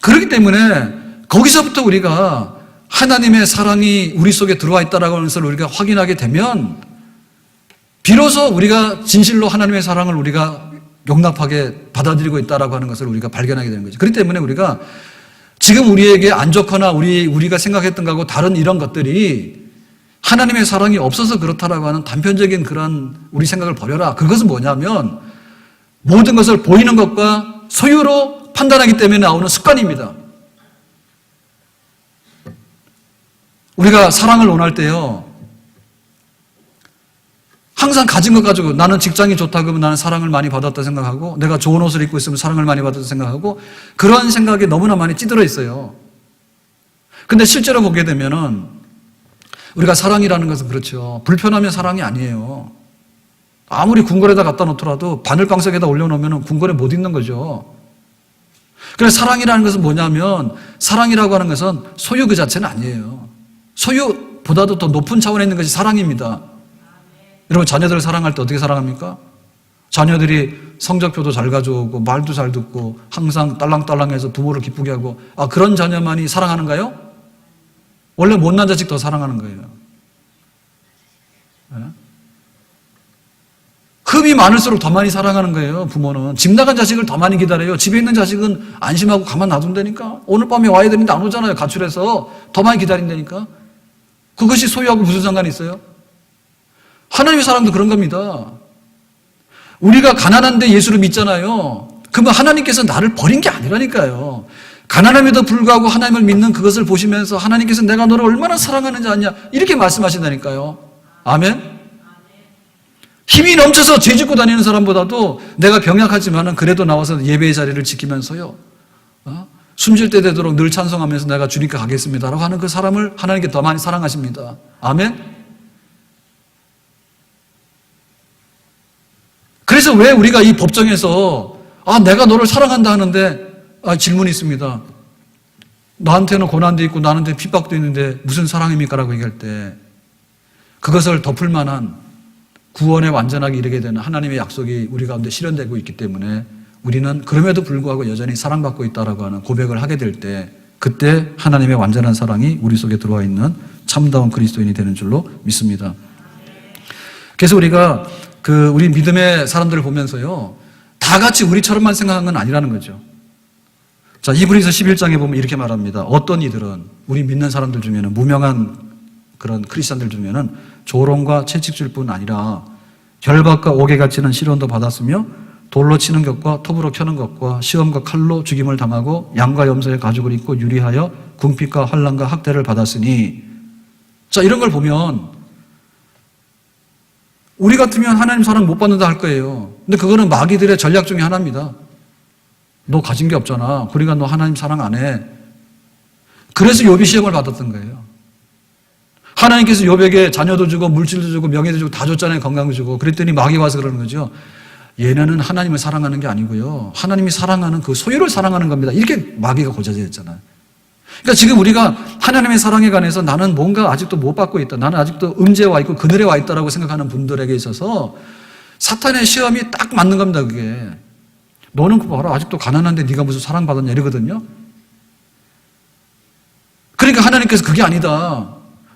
그렇기 때문에 거기서부터 우리가 하나님의 사랑이 우리 속에 들어와 있다라고 하는 것을 우리가 확인하게 되면 비로소 우리가 진실로 하나님의 사랑을 우리가 용납하게 받아들이고 있다라고 하는 것을 우리가 발견하게 되는 거죠. 그렇기 때문에 우리가 지금 우리에게 안 좋거나 우리가 생각했던 거하고 다른 이런 것들이 하나님의 사랑이 없어서 그렇다라고 하는 단편적인 그런 우리 생각을 버려라. 그것은 뭐냐면 모든 것을 보이는 것과 소유로 판단하기 때문에 나오는 습관입니다. 우리가 사랑을 원할 때요, 항상 가진 것 가지고 나는 직장이 좋다 그러면 나는 사랑을 많이 받았다 생각하고, 내가 좋은 옷을 입고 있으면 사랑을 많이 받았다 생각하고, 그런 생각이 너무나 많이 찌들어 있어요. 근데 실제로 보게 되면은 우리가 사랑이라는 것은 그렇죠. 불편하면 사랑이 아니에요. 아무리 궁궐에다 갖다 놓더라도 바늘방석에다 올려놓으면 궁궐에 못 있는 거죠. 그래서 사랑이라는 것은 뭐냐면, 사랑이라고 하는 것은 소유 그 자체는 아니에요. 소유보다도 더 높은 차원에 있는 것이 사랑입니다. 여러분, 자녀들을 사랑할 때 어떻게 사랑합니까? 자녀들이 성적표도 잘 가져오고 말도 잘 듣고 항상 딸랑딸랑해서 부모를 기쁘게 하고, 그런 자녀만이 사랑하는가요? 원래 못난 자식 더 사랑하는 거예요. 네? 흠이 많을수록 더 많이 사랑하는 거예요. 부모는 집 나간 자식을 더 많이 기다려요. 집에 있는 자식은 안심하고 가만 놔둔다니까. 오늘 밤에 와야 되는데 안 오잖아요. 가출해서 더 많이 기다린다니까. 그것이 소유하고 무슨 상관이 있어요? 하나님의 사랑도 그런 겁니다. 우리가 가난한데 예수를 믿잖아요. 그러면 하나님께서 나를 버린 게 아니라니까요. 가난함에도 불구하고 하나님을 믿는 그것을 보시면서 하나님께서 내가 너를 얼마나 사랑하는지 아냐, 이렇게 말씀하신다니까요. 아멘? 힘이 넘쳐서 죄 짓고 다니는 사람보다도 내가 병약하지만은 그래도 나와서 예배의 자리를 지키면서요, 숨쉴 때 되도록 늘 찬송하면서 내가 주님께 가겠습니다라고 하는 그 사람을 하나님께 더 많이 사랑하십니다. 아멘? 그래서 왜 우리가 이 법정에서 내가 너를 사랑한다 하는데, 질문이 있습니다. 나한테는 고난도 있고 나한테 핍박도 있는데 무슨 사랑입니까? 라고 얘기할 때 그것을 덮을 만한 구원에 완전하게 이르게 되는 하나님의 약속이 우리 가운데 실현되고 있기 때문에 우리는 그럼에도 불구하고 여전히 사랑받고 있다라고 하는 고백을 하게 될 때, 그때 하나님의 완전한 사랑이 우리 속에 들어와 있는 참다운 그리스도인이 되는 줄로 믿습니다. 그래서 우리가 우리 믿음의 사람들을 보면서요, 다 같이 우리처럼만 생각한 건 아니라는 거죠. 자, 이브리서 11장에 보면 이렇게 말합니다. 어떤 이들은, 우리 믿는 사람들 중에는, 무명한 그런 크리스찬들 중에는 조롱과 채찍질 뿐 아니라 결박과 옥에 갇히는 시련도 받았으며 돌로 치는 것과 톱으로 켜는 것과 시험과 칼로 죽임을 당하고 양과 염소의 가죽을 입고 유리하여 궁핍과 환난과 학대를 받았으니, 자, 이런 걸 보면 우리 같으면 하나님 사랑 못 받는다 할 거예요. 근데 그거는 마귀들의 전략 중에 하나입니다. 너 가진 게 없잖아. 그러니까 너 하나님 사랑 안 해. 그래서 욥이 시험을 받았던 거예요. 하나님께서 욥에게 자녀도 주고 물질도 주고 명예도 주고 다 줬잖아요. 건강도 주고. 그랬더니 마귀 와서 그러는 거죠. 얘네는 하나님을 사랑하는 게 아니고요, 하나님이 사랑하는 그 소유를 사랑하는 겁니다. 이렇게 마귀가 고자질했잖아요. 그러니까 지금 우리가 하나님의 사랑에 관해서 나는 뭔가 아직도 못 받고 있다, 나는 아직도 음지에 와 있고 그늘에 와 있다라고 생각하는 분들에게 있어서 사탄의 시험이 딱 맞는 겁니다. 그게 너는 그거 봐라, 아직도 가난한데 네가 무슨 사랑받았냐 이러거든요. 그러니까 하나님께서 그게 아니다,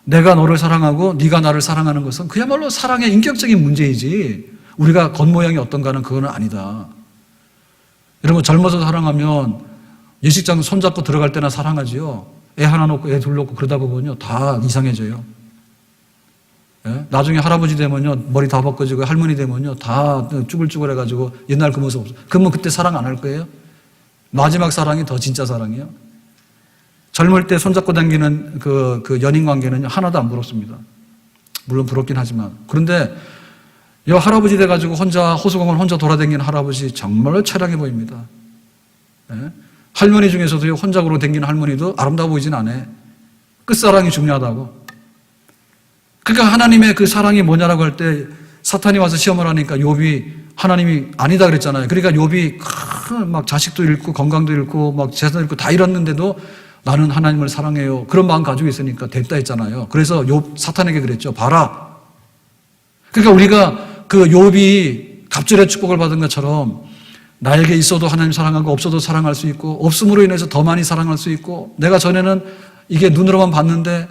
내가 너를 사랑하고 네가 나를 사랑하는 것은 그야말로 사랑의 인격적인 문제이지 우리가 겉모양이 어떤가는 그거는 아니다. 여러분, 젊어서 사랑하면 예식장 손잡고 들어갈 때나 사랑하지요. 애 하나 놓고 애 둘 놓고 그러다 보면요 다 이상해져요. 예? 나중에 할아버지 되면요 머리 다 벗겨지고 할머니 되면요 다 쭈글쭈글 해가지고 옛날 그 모습 없어. 그러면 그때 사랑 안 할 거예요? 마지막 사랑이 더 진짜 사랑이에요. 젊을 때 손잡고 다니는 그 연인 관계는 하나도 안 부럽습니다. 물론 부럽긴 하지만. 그런데 이 할아버지 돼가지고 혼자 호수공원 혼자 돌아다니는 할아버지 정말로 처량해 보입니다. 예? 할머니 중에서도 혼자 걸어 다니는 할머니도 아름다워 보이진 않아요. 끝사랑이 중요하다고. 그러니까 하나님의 그 사랑이 뭐냐라고 할 때 사탄이 와서 시험을 하니까 욥이 하나님이 아니다 그랬잖아요. 그러니까 욥이 막 자식도 잃고 건강도 잃고 막 재산 잃고 다 잃었는데도 나는 하나님을 사랑해요, 그런 마음 가지고 있으니까 됐다 했잖아요. 그래서 욥 사탄에게 그랬죠. 봐라. 그러니까 우리가 그 욥이 갑절의 축복을 받은 것처럼 나에게 있어도 하나님 사랑하고 없어도 사랑할 수 있고 없음으로 인해서 더 많이 사랑할 수 있고, 내가 전에는 이게 눈으로만 봤는데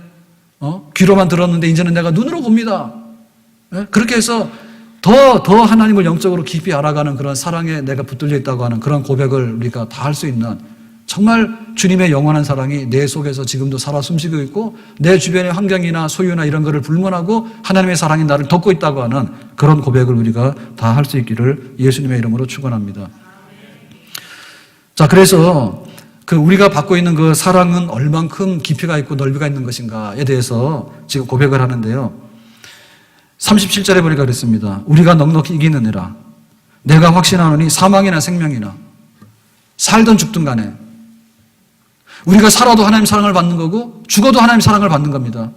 귀로만 들었는데 이제는 내가 눈으로 봅니다. 예? 그렇게 해서 더 하나님을 영적으로 깊이 알아가는 그런 사랑에 내가 붙들려 있다고 하는 그런 고백을 우리가 다 할 수 있는, 정말 주님의 영원한 사랑이 내 속에서 지금도 살아 숨쉬고 있고 내 주변의 환경이나 소유나 이런 것을 불문하고 하나님의 사랑이 나를 덮고 있다고 하는 그런 고백을 우리가 다 할 수 있기를 예수님의 이름으로 축원합니다. 자, 그래서 우리가 받고 있는 그 사랑은 얼만큼 깊이가 있고 넓이가 있는 것인가에 대해서 지금 고백을 하는데요. 37절에 보니까 그랬습니다. 우리가 넉넉히 이기느니라. 내가 확신하노니 사망이나 생명이나 살든 죽든 간에 우리가 살아도 하나님 사랑을 받는 거고 죽어도 하나님 사랑을 받는 겁니다.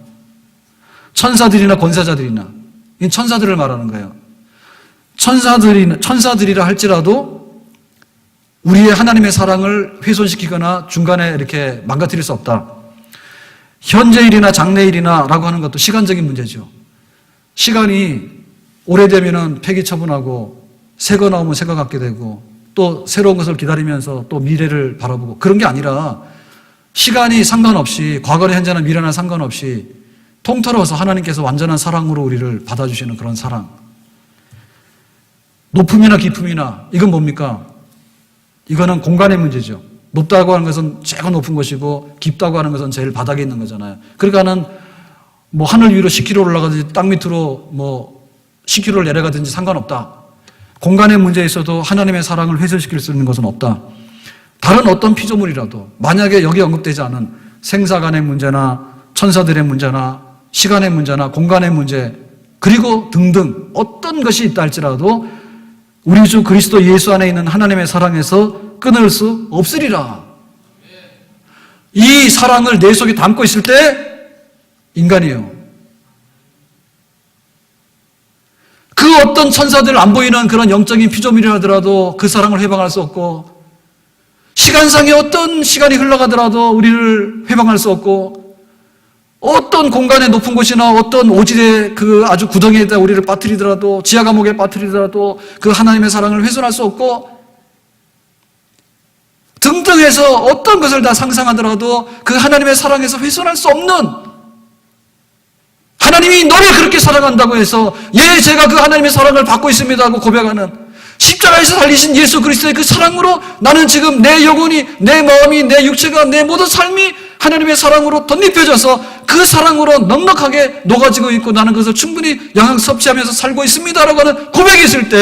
천사들이나 권세자들이나, 이 천사들을 말하는 거예요. 천사들이라 할지라도 우리의 하나님의 사랑을 훼손시키거나 중간에 이렇게 망가뜨릴 수 없다. 현재일이나 장래일이나 라고 하는 것도 시간적인 문제죠. 시간이 오래되면은 폐기 처분하고 새거 나오면 새거 갖게 되고 또 새로운 것을 기다리면서 또 미래를 바라보고 그런 게 아니라 시간이 상관없이 과거나 현재나 미래나 상관없이 통틀어서 하나님께서 완전한 사랑으로 우리를 받아주시는 그런 사랑. 높음이나 깊음이나 이건 뭡니까? 이거는 공간의 문제죠. 높다고 하는 것은 최고 높은 것이고 깊다고 하는 것은 제일 바닥에 있는 거잖아요. 그러니까는 뭐 하늘 위로 10km 올라가든지 땅 밑으로 뭐 10km를 내려가든지 상관없다. 공간의 문제에 있어도 하나님의 사랑을 훼손시킬 수 있는 것은 없다. 다른 어떤 피조물이라도 만약에 여기 언급되지 않은 생사간의 문제나 천사들의 문제나 시간의 문제나 공간의 문제 그리고 등등 어떤 것이 있다 할지라도 우리 주 그리스도 예수 안에 있는 하나님의 사랑에서 끊을 수 없으리라. 이 사랑을 내 속에 담고 있을 때 인간이에요. 그 어떤 천사들 안 보이는 그런 영적인 피조물이라 하더라도 그 사랑을 회방할 수 없고 시간상의 어떤 시간이 흘러가더라도 우리를 회방할 수 없고 어떤 공간의 높은 곳이나 어떤 오지의 그 아주 구덩이에다 우리를 빠뜨리더라도 지하 감옥에 빠뜨리더라도 그 하나님의 사랑을 훼손할 수 없고 등등해서 어떤 것을 다 상상하더라도 그 하나님의 사랑에서 훼손할 수 없는 하나님이 너를 그렇게 사랑한다고 해서 예 제가 그 하나님의 사랑을 받고 있습니다 하고 고백하는 십자가에서 살리신 예수 그리스도의 그 사랑으로 나는 지금 내 영혼이 내 마음이 내 육체가 내 모든 삶이 하나님의 사랑으로 덧입혀져서 그 사랑으로 넉넉하게 녹아지고 있고 나는 그것을 충분히 영양 섭취하면서 살고 있습니다라고 하는 고백이 있을 때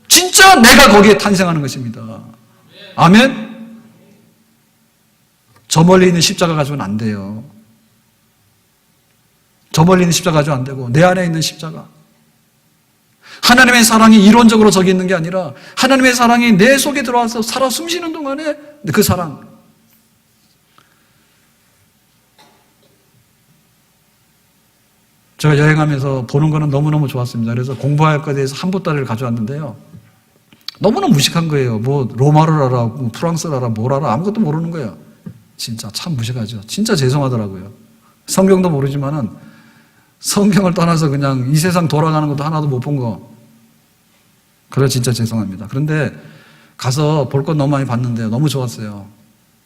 진짜 내가 거기에 탄생하는 것입니다. 아멘? 저 멀리 있는 십자가 가지고는 안 돼요. 저 멀리 있는 십자가 가지고 안 되고 내 안에 있는 십자가 하나님의 사랑이 이론적으로 저기 있는 게 아니라 하나님의 사랑이 내 속에 들어와서 살아 숨쉬는 동안에 그 사랑 제가 여행하면서 보는 거는 너무너무 좋았습니다. 그래서 공부할 것에 대해서 한 보따리를 가져왔는데요. 너무나 무식한 거예요. 뭐 로마를 알아, 뭐 프랑스를 알아, 뭘 알아 아무것도 모르는 거예요. 진짜 참 무식하죠. 진짜 죄송하더라고요. 성경도 모르지만은 성경을 떠나서 그냥 이 세상 돌아가는 것도 하나도 못 본 거. 그래 진짜 죄송합니다. 그런데 가서 볼 것 너무 많이 봤는데 너무 좋았어요.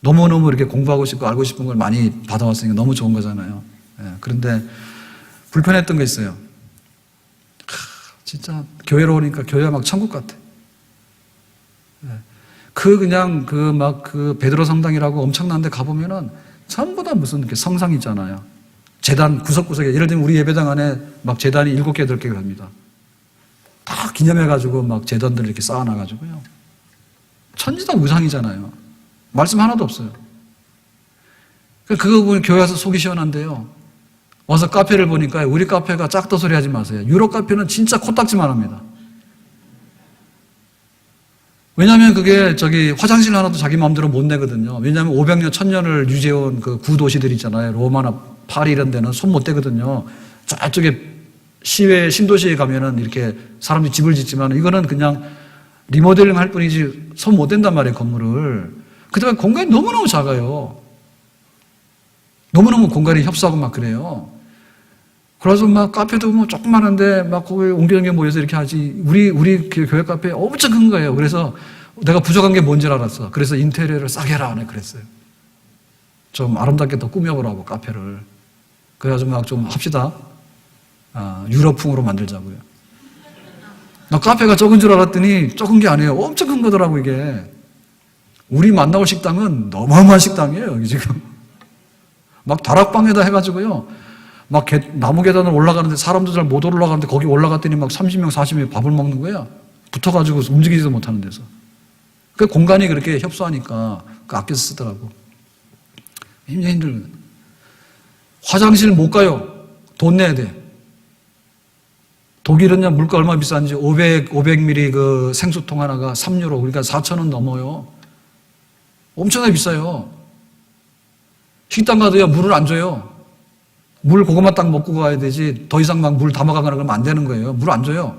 너무너무 이렇게 공부하고 싶고 알고 싶은 걸 많이 받아왔으니까 너무 좋은 거잖아요. 예, 그런데 불편했던 게 있어요. 진짜 교회로 오니까 교회가 막 천국 같아. 예, 그냥 그 베드로 성당이라고 엄청난 데 가보면은 전부 다 무슨 이렇게 성상 있잖아요. 제단 구석구석에 예를 들면 우리 예배당 안에 막 제단이 7개, 8개가 갑니다. 다 기념해가지고 막 제단들을 이렇게 쌓아놔가지고요. 천지다 우상이잖아요. 말씀 하나도 없어요. 그거 보면 교회 와서 속이 시원한데요. 와서 카페를 보니까 우리 카페가 짝도 소리 하지 마세요. 유럽 카페는 진짜 코딱지만 합니다. 왜냐하면 그게 화장실 하나도 자기 마음대로 못 내거든요. 왜냐하면 500년, 1000년을 유지해온 그 구도시들 있잖아요. 로마나 파리 이런 데는 손 못 대거든요. 저쪽에 시외, 신도시에 가면은 이렇게 사람들이 집을 짓지만 이거는 그냥 리모델링 할 뿐이지 손 못 댄단 말이에요, 건물을. 그 다음에 공간이 너무너무 작아요. 너무너무 공간이 협소하고 막 그래요. 그래서 막 카페도 뭐 조그마한데 막 거기 옹기종기 모여서 이렇게 하지. 우리 교회 카페 엄청 큰 거예요. 그래서 내가 부족한 게 뭔지 알았어. 그래서 인테리어를 싸게 해라. 그랬어요. 좀 아름답게 더 꾸며보라고, 카페를. 그래가지고 막 좀 합시다. 유럽풍으로 만들자고요. 나 카페가 적은 줄 알았더니 적은 게 아니에요. 엄청 큰 거더라고, 이게. 우리 만나올 식당은 너무너무한 식당이에요, 여기 지금. 막 다락방에다 해가지고요. 막 나무 계단을 올라가는데 사람도 잘 못 올라가는데 거기 올라갔더니 막 30명, 40명이 밥을 먹는 거야. 붙어가지고 움직이지도 못하는 데서. 그 공간이 그렇게 협소하니까 아껴서 쓰더라고. 굉장히 힘들거든. 화장실 못 가요. 돈 내야 돼. 독일은요, 물가 얼마 비싼지 500ml 그 생수통 하나가 3유로, 그러니까 4,000원 넘어요. 엄청나게 비싸요. 식당 가도요, 물을 안 줘요. 물 그것만 딱 먹고 가야 되지, 더 이상 막 물 담아가거나 그러면 안 되는 거예요. 물 안 줘요.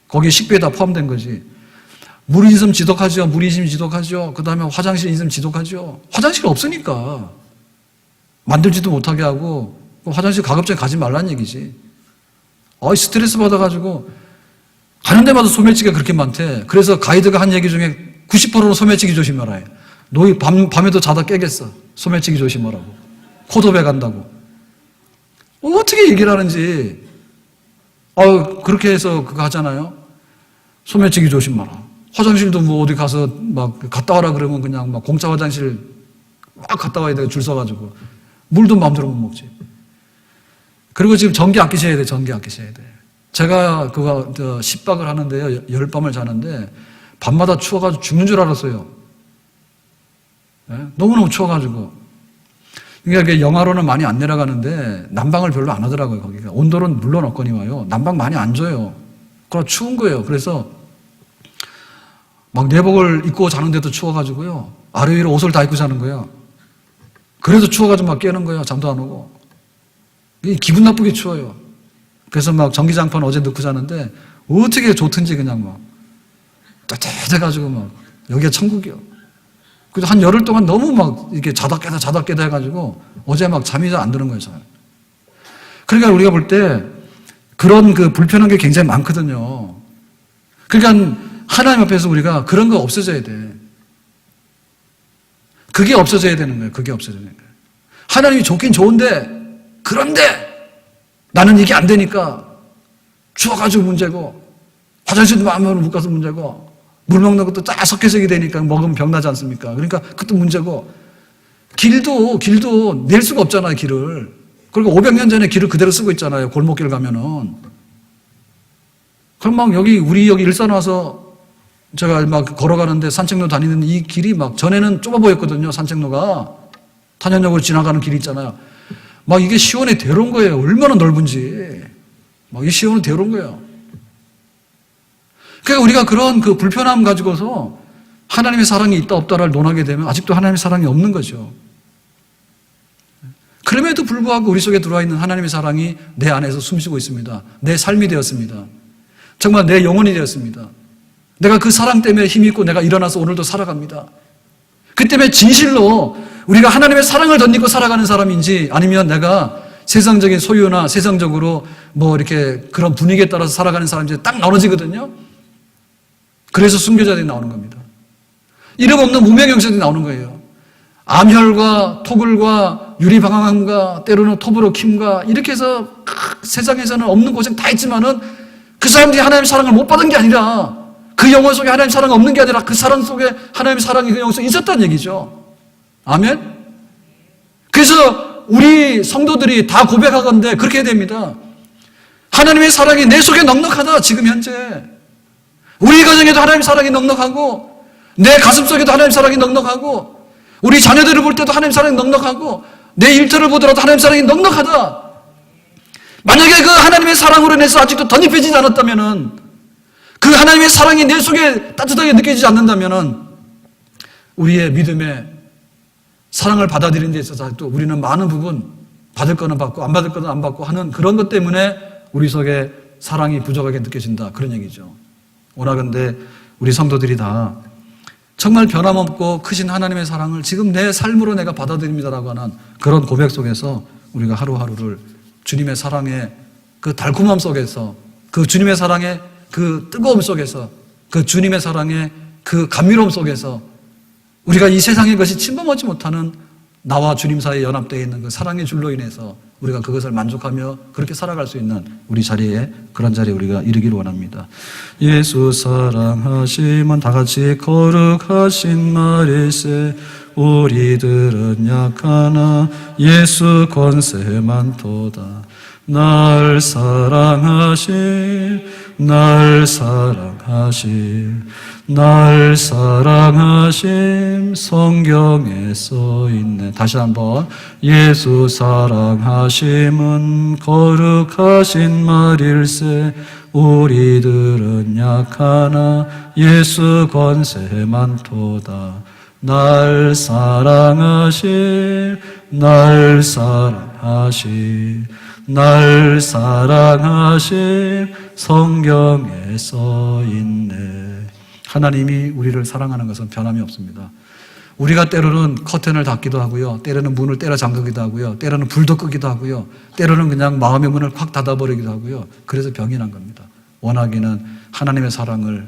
거기에 식비에 다 포함된 거지. 물 있으면 지독하죠. 물 있으면 지독하죠. 그 다음에 화장실 있으면 지독하죠. 화장실 없으니까. 만들지도 못하게 하고, 화장실 가급적이 가지 말라는 얘기지. 스트레스 받아가지고, 가는 데마다 소매치기가 그렇게 많대. 그래서 가이드가 한 얘기 중에 90%는 소매치기 조심하라 해. 너희 밤에도 자다 깨겠어. 소매치기 조심하라고. 코도배 간다고. 어떻게 얘기를 하는지. 그렇게 해서 그거 하잖아요. 소매치기 조심하라. 화장실도 뭐 어디 가서 막 갔다 와라 그러면 그냥 막 공짜 화장실 막 갔다 와야 돼. 줄 서가지고. 물도 마음대로 못 먹지. 그리고 지금 전기 아끼셔야 돼. 전기 아끼셔야 돼. 제가 그거 십박을 하는데요. 10밤을 자는데 밤마다 추워가지고 죽는 줄 알았어요. 네? 너무너무 추워가지고. 그러니까 영하로는 많이 안 내려가는데 난방을 별로 안 하더라고요. 거기가. 온도는 물론 없거니와요. 난방 많이 안 줘요. 그럼 추운 거예요. 그래서 막 내복을 입고 자는데도 추워가지고요. 아래 위로 옷을 다 입고 자는 거예요. 그래도 추워가지고 막 깨는 거예요. 잠도 안 오고. 기분 나쁘게 추워요. 그래서 막 전기장판 어제 넣고 자는데 어떻게 좋든지 그냥 막 따뜻해가지고 막 여기가 천국이요. 그래서 한 열흘 동안 너무 막 이렇게 자다 깨다 해가지고 어제 막 잠이 잘 안 드는 거예요. 그러니까 우리가 볼 때 그런 그 불편한 게 굉장히 많거든요. 그러니까 하나님 앞에서 우리가 그런 거 없어져야 돼. 그게 없어져야 되는 거예요. 그게 없어져야 되는 거예요. 하나님이 좋긴 좋은데 그런데 나는 이게 안 되니까 추워가지고 문제고 화장실도 마음대로 못 가서 문제고 물 먹는 것도 쫙 석회색이 되니까 먹으면 병나지 않습니까? 그러니까 그것도 문제고 길도 낼 수가 없잖아요. 길을. 그리고 500년 전에 길을 그대로 쓰고 있잖아요. 골목길 가면은. 그럼 막 우리 여기 일산 와서 제가 막 걸어가는데 산책로 다니는 이 길이 막 전에는 좁아 보였거든요. 산책로가. 탄현역으로 지나가는 길이 있잖아요. 막 이게 시원에 데려온 거예요. 얼마나 넓은지. 막 이 시원에 데려온 거예요. 그러니까 우리가 그런 그 불편함 가지고서 하나님의 사랑이 있다 없다를 논하게 되면 아직도 하나님의 사랑이 없는 거죠. 그럼에도 불구하고 우리 속에 들어와 있는 하나님의 사랑이 내 안에서 숨쉬고 있습니다. 내 삶이 되었습니다. 정말 내 영혼이 되었습니다. 내가 그 사랑 때문에 힘이 있고 내가 일어나서 오늘도 살아갑니다. 그 때문에 진실로 우리가 하나님의 사랑을 덧입고 살아가는 사람인지 아니면 내가 세상적인 소유나 세상적으로 뭐 이렇게 그런 분위기에 따라서 살아가는 사람인지 딱 나눠지거든요. 그래서 순교자들이 나오는 겁니다. 이름 없는 무명영신들이 나오는 거예요. 암혈과 토굴과 유리방황함과 때로는 토브로킴과 이렇게 해서 세상에서는 없는 고생 다 있지만은 그 사람들이 하나님의 사랑을 못 받은 게 아니라 그 영혼 속에 하나님의 사랑이 없는 게 아니라 그 사랑 속에 하나님의 사랑이 그 영혼 속에 있었다는 얘기죠. 아멘? 그래서 우리 성도들이 다 고백하건대 그렇게 해야 됩니다. 하나님의 사랑이 내 속에 넉넉하다. 지금 현재 우리 가정에도 하나님의 사랑이 넉넉하고 내 가슴 속에도 하나님의 사랑이 넉넉하고 우리 자녀들을 볼 때도 하나님의 사랑이 넉넉하고 내 일터를 보더라도 하나님의 사랑이 넉넉하다. 만약에 그 하나님의 사랑으로 인해서 아직도 덧입혀지지 않았다면은 그 하나님의 사랑이 내 속에 따뜻하게 느껴지지 않는다면은 우리의 믿음에 사랑을 받아들이는 데 있어서 또 우리는 많은 부분 받을 거는 받고 안 받을 거는 안 받고 하는 그런 것 때문에 우리 속에 사랑이 부족하게 느껴진다. 그런 얘기죠. 오라건대 우리 성도들이 다 정말 변함없고 크신 하나님의 사랑을 지금 내 삶으로 내가 받아들입니다라고 하는 그런 고백 속에서 우리가 하루하루를 주님의 사랑의 그 달콤함 속에서 그 주님의 사랑의 그 뜨거움 속에서 그 주님의 사랑의 그 감미로움 속에서 우리가 이 세상의 것이 침범하지 못하는 나와 주님 사이에 연합되어 있는 그 사랑의 줄로 인해서 우리가 그것을 만족하며 그렇게 살아갈 수 있는 우리 자리에 그런 자리에 우리가 이르기를 원합니다. 예수 사랑하시면 다 같이 거룩하신 말일세 우리들은 약하나 예수 권세 많도다. 날 사랑하실 날 사랑하실 날 사랑하심 성경에 써있네. 다시 한번 예수 사랑하심은 거룩하신 말일세. 우리들은 약하나 예수 권세 많도다. 날 사랑하실 날 사랑하실 날 사랑하실 성경에 써있네. 하나님이 우리를 사랑하는 것은 변함이 없습니다. 우리가 때로는 커튼을 닫기도 하고요, 때로는 문을 때려 잠그기도 하고요, 때로는 불도 끄기도 하고요, 때로는 그냥 마음의 문을 확 닫아버리기도 하고요. 그래서 병이 난 겁니다. 원하기는 하나님의 사랑을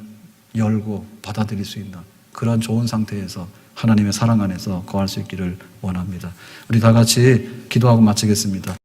열고 받아들일 수 있는 그런 좋은 상태에서 하나님의 사랑 안에서 거할 수 있기를 원합니다. 우리 다 같이 기도하고 마치겠습니다.